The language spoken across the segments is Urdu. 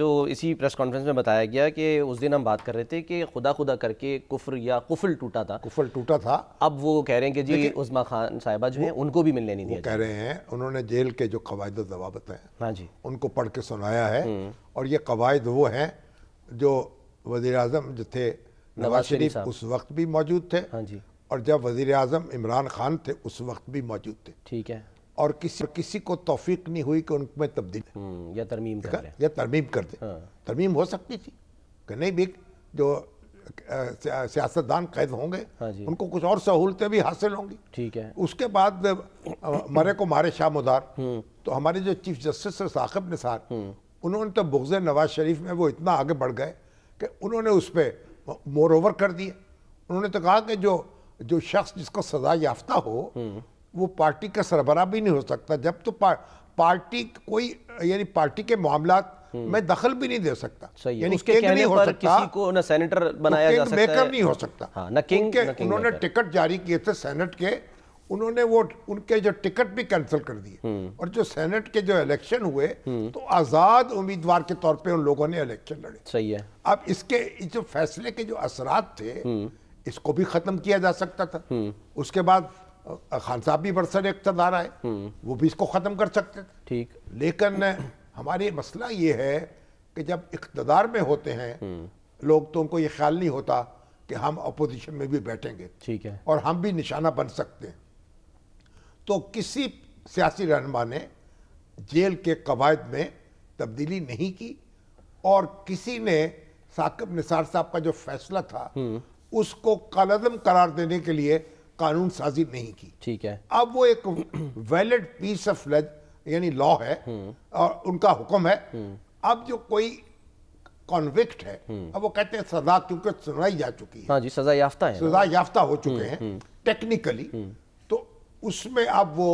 جو اسی پریس کانفرنس میں بتایا گیا کہ اس دن ہم بات کر رہے تھے کہ خدا خدا کر کے کفر یا قفل ٹوٹا تھا اب وہ کہہ رہے ہیں کہ جی عظمیٰ خان صاحبہ جو ہیں ان کو بھی ملنے نہیں دیا کہہ رہے ہیں انہوں نے جیل کے جو قواعد و ضوابط ہیں ہاں جی ان کو پڑھ کے سنایا ہے اور یہ قواعد وہ ہیں جو وزیر اعظم جو تھے نواز شریف اس وقت بھی موجود تھے ہاں جی اور جب وزیر اعظم عمران خان تھے اس وقت بھی موجود تھے ٹھیک ہے اور کسی کو توفیق نہیں ہوئی کہ ان میں تبدیل یا ترمیم کر لیں یا ترمیم کر دیں ترمیم ہو سکتی تھی کہ نہیں بھی جو سیاستدان قید ہوں گے ان کو کچھ اور سہولتیں بھی حاصل ہوں گی ٹھیک ہے اس کے بعد مرے کو مارے شاہ مدار تو ہمارے جو چیف جسٹس ہے ثاقب نثار انہوں نے تو بغض نواز شریف میں وہ اتنا آگے بڑھ گئے کہ انہوں نے اس پہ مور اوور کر دیے انہوں نے تو کہا کہ جو شخص جس کو سزا یافتہ ہو وہ پارٹی کا سربراہ بھی نہیں ہو سکتا جب تو پارٹی کوئی یعنی پارٹی کے معاملات میں دخل بھی نہیں دے سکتا یعنی اس کے کہنے پر کسی کو نہ سینیٹر بنایا جا سکتا ہے میکر نہیں ہو سکتا نہ کنگ انہوں نے ٹکٹ جاری کیے تھے سینٹ کے انہوں نے وہ ان کے جو ٹکٹ بھی کینسل کر دیے اور جو سینٹ کے جو الیکشن ہوئے تو آزاد امیدوار کے طور پہ ان لوگوں نے الیکشن لڑے صحیح ہے اب اس کے جو فیصلے کے جو اثرات تھے اس کو بھی ختم کیا جا سکتا تھا اس کے بعد خان صاحب بھی برسر اقتدار آئے وہ بھی اس کو ختم کر سکتے تھے ٹھیک لیکن ہماری مسئلہ یہ ہے کہ جب اقتدار میں ہوتے ہیں لوگ تو ان کو یہ خیال نہیں ہوتا کہ ہم اپوزیشن میں بھی بیٹھیں گے ٹھیک ہے اور ہم بھی نشانہ بن سکتے ہیں تو کسی سیاسی رہنما نے جیل کے قواعد میں تبدیلی نہیں کی اور کسی نے ثاقب نثار صاحب کا جو فیصلہ تھا اس کو کالعدم قرار دینے کے لیے قانون سازی نہیں کی ٹھیک ہے اب وہ ایک ویلڈ پیس آف یعنی لا ہے اور ان کا حکم ہے اب جو کوئی کنوکٹ ہے اب وہ کہتے ہیں سزا کیونکہ سنائی جا چکی ہے ہاں جی سزا یافتہ ہیں سزا یافتہ ہو چکے ہیں ٹیکنیکلی تو اس میں اب وہ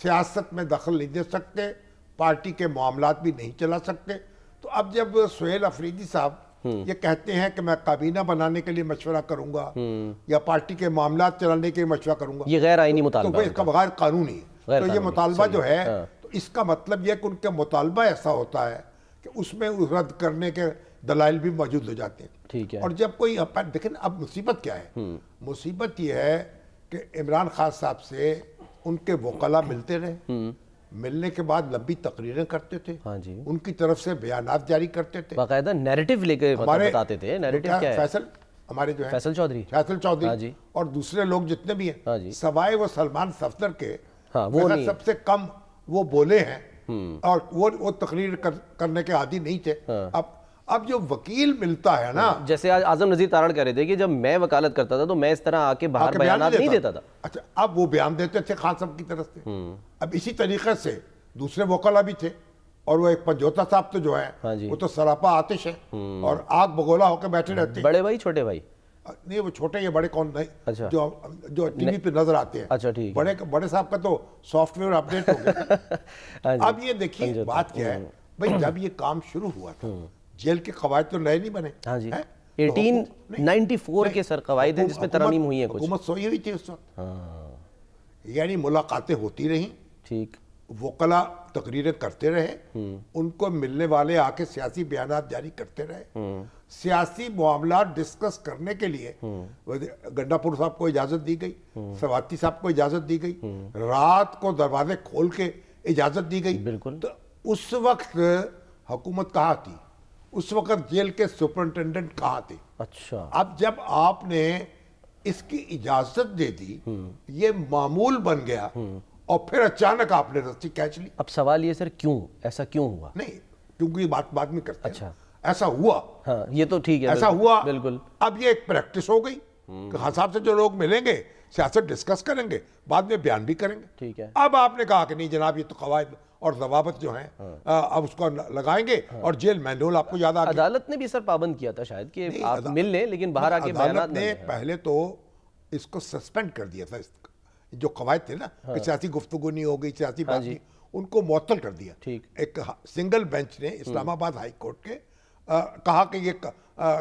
سیاست میں دخل نہیں دے سکتے پارٹی کے معاملات بھی نہیں چلا سکتے تو اب جب سہیل افریدی صاحب یہ کہتے ہیں کہ میں کابینہ بنانے کے لیے مشورہ کروں گا یا پارٹی کے معاملات چلانے کے لیے مشورہ کروں گا یہ غیر آئینی مطالبہ تو اس کا بغیر قانونی ہے تو یہ مطالبہ جو ہے تو اس کا مطلب یہ کہ ان کا مطالبہ ایسا ہوتا ہے کہ اس میں رد کرنے کے دلائل بھی موجود ہو جاتے ہیں ٹھیک ہے اور جب کوئی دیکھیں اب مصیبت کیا ہے مصیبت یہ ہے کہ عمران خان صاحب سے ان کے وکلاء ملتے رہے ملنے کے بعد لمبی تقریریں کرتے تھے ہاں جی ان کی طرف سے بیانات جاری کرتے تھے باقاعدہ نیریٹو لے کے بتاتے تھے نیریٹو کیا ہے فیصل ہمارے جو ہیں فیصل چودھری اور دوسرے لوگ جتنے بھی ہاں ہیں جی سوائے وہ سلمان صفدر کے وہ سب سے کم وہ بولے ہیں اور وہ تقریر کرنے کے عادی نہیں تھے اب جو وکیل ملتا ہے نا جیسے آج اعظم نذیر تارڑ کہہ رہے تھے کہ جب میں وکالت کرتا تھا تو میں اس طرح آ کے باہر بیانات نہیں دیتا تھا اچھا اب وہ بیان دیتے تھے خان صاحب کی طرف سے اب اسی طریقے سے دوسرے وکلاء بھی تھے اور وہ ایک پنجوتا صاحب تو جو ہے وہ تو سراپا آتش ہے اور آگ بگولا ہو کے بیٹھے رہتے ہیں بڑے بھائی چھوٹے بھائی نہیں وہ چھوٹے یہ بڑے کون نہیں جو ٹی وی پہ نظر آتے ہیں اچھا ٹھیک بڑے صاحب کا تو سافٹ ویئر اپڈیٹ ہو گیا اب یہ دیکھیے بات کیا ہے بھائی جب یہ کام شروع ہوا تھا جیل کے قواعد تو نئے نہیں بنے ہاں جی 1894 کے سر قواعد ہیں جس میں ترامیم ہوئی ہیں کچھ حکومت سوئی ہوئی تھی اس وقت یعنی ملاقاتیں ہوتی رہیں ٹھیک وکلاء تقریریں کرتے رہے ان کو ملنے والے آ کے سیاسی بیانات جاری کرتے رہے سیاسی معاملات ڈسکس کرنے کے لیے گنڈا پور صاحب کو اجازت دی گئی سواتی صاحب کو اجازت دی گئی رات کو دروازے کھول کے اجازت دی گئی بالکل تو اس وقت حکومت کہاں تھی اس وقت جیل کے سپرنٹینڈنٹ کہاں تھے اچھا اب جب آپ نے اس کی اجازت دے دی یہ معمول بن گیا اور پھر اچانک آپ نے رسی کھینچ لی اب سوال یہ سر کیوں ایسا کیوں ہوا نہیں کیونکہ یہ بات بعد میں کرتے ہیں اچھا ایسا ہوا ہاں یہ تو ٹھیک ہے ایسا ہوا بالکل اب یہ ایک پریکٹس ہو گئی کہ خان صاحب سے جو لوگ ملیں گے سیاست ڈسکس کریں گے بعد میں بیان بھی کریں گے ٹھیک ہے اب آپ نے کہا کہ نہیں جناب یہ تو قواعد اور ضوابط جو ہیں اب اس کو لگائیں گے اور جیل مینول آپ کو یاد آ گیا عدالت نے بھی سر پابند کیا تھا شاید کہ آپ مل لیں لیکن باہر آ کے عدالت نے پہلے تو اس کو سسپینڈ کر دیا تھا جو قواعد تھے نا کہ سیاسی گفتگو نہیں ہو گئی سیاسی بات نہیں ان کو معطل کر دیا ایک سنگل بینچ نے اسلام آباد ہائی کورٹ کے کہا کہ یہ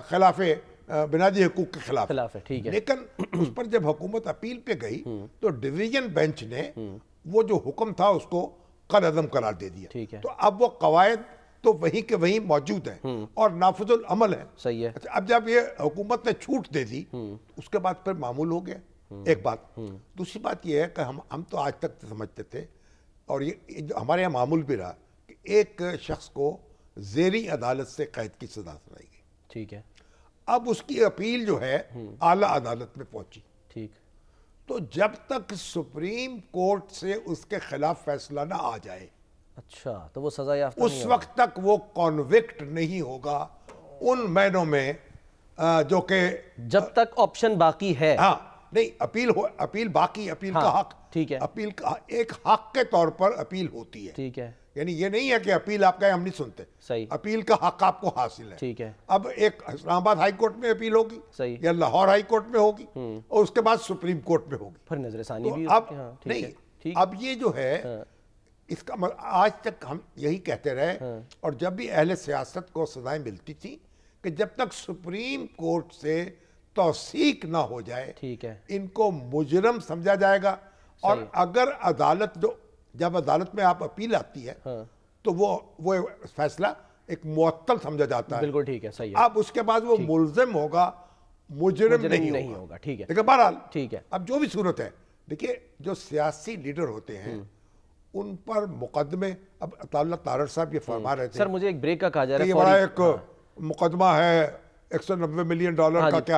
خلاف بنیادی حقوق کے خلاف ہے لیکن اس پر جب حکومت اپیل پہ گئی تو ڈویژن بینچ نے وہ جو حکم تھا اس کو قلعدم قرار دے دیا تو اب وہ قواعد تو وہیں کے وہیں موجود ہیں اور نافذ العمل ہیں. صحیح ہے. اچھا اب جب یہ حکومت نے چھوٹ دے دی اس کے بعد پھر معمول ہو گیا. ایک بات. دوسری بات یہ ہے کہ ہم تو آج تک سمجھتے تھے اور یہ ہمارے یہاں معمول بھی رہا کہ ایک شخص کو زیری عدالت سے قید کی سزا سنائی گئی. ٹھیک ہے. اب اس کی اپیل جو ہے اعلیٰ عدالت میں پہنچی. ٹھیک. تو جب تک سپریم کورٹ سے اس کے خلاف فیصلہ نہ آ جائے, اچھا, تو وہ سزا یافتہ اس وقت تک وہ کنوکٹ نہیں ہوگا ان معنوں میں جو کہ جب تک آپشن باقی ہے. ہاں نہیں, اپیل باقی, اپیل کا حق. ٹھیک ہے. اپیل کا ایک حق کے طور پر اپیل ہوتی ہے. ٹھیک ہے. یعنی یہ نہیں ہے کہ اپیل آپ کا ہم نہیں سنتے. صحیح. اپیل کا حق آپ کو حاصل ہے. ٹھیک ہے. اب ایک اسلام آباد ہائی کورٹ میں اپیل ہوگی, صحیح, یا لاہور ہائی کورٹ میں ہوگی, اور اس کے بعد سپریم کورٹ میں ہوگی. پھر نظر ثانی بھی اب نہیں, اب یہ جو ہے اس کا آج تک ہم یہی کہتے رہے, اور جب بھی اہل سیاست کو سزائیں ملتی تھی کہ جب تک سپریم کورٹ سے توثیق نہ ہو جائے ٹھیک ہے ان کو مجرم سمجھا جائے گا. اور اگر عدالت جب عدالت میں آپ اپیل آتی ہے تو وہ فیصلہ ایک معطل سمجھا جاتا ہے. بالکل ٹھیک ہے. صحیح ہے. اب اس کے بعد وہ ملزم ہوگا, مجرم نہیں ہوگا. ٹھیک ہے. لیکن بہرحال ٹھیک ہے, اب جو بھی صورت ہے, دیکھیے جو سیاسی لیڈر ہوتے ہیں ان پر مقدمے, اب اللہ طارر صاحب یہ فرما رہے تھے سر مجھے ایک بریک کا کہا جا رہا ہے, یہ بڑا ایک مقدمہ ہے $190 ملین کا, کیا ہے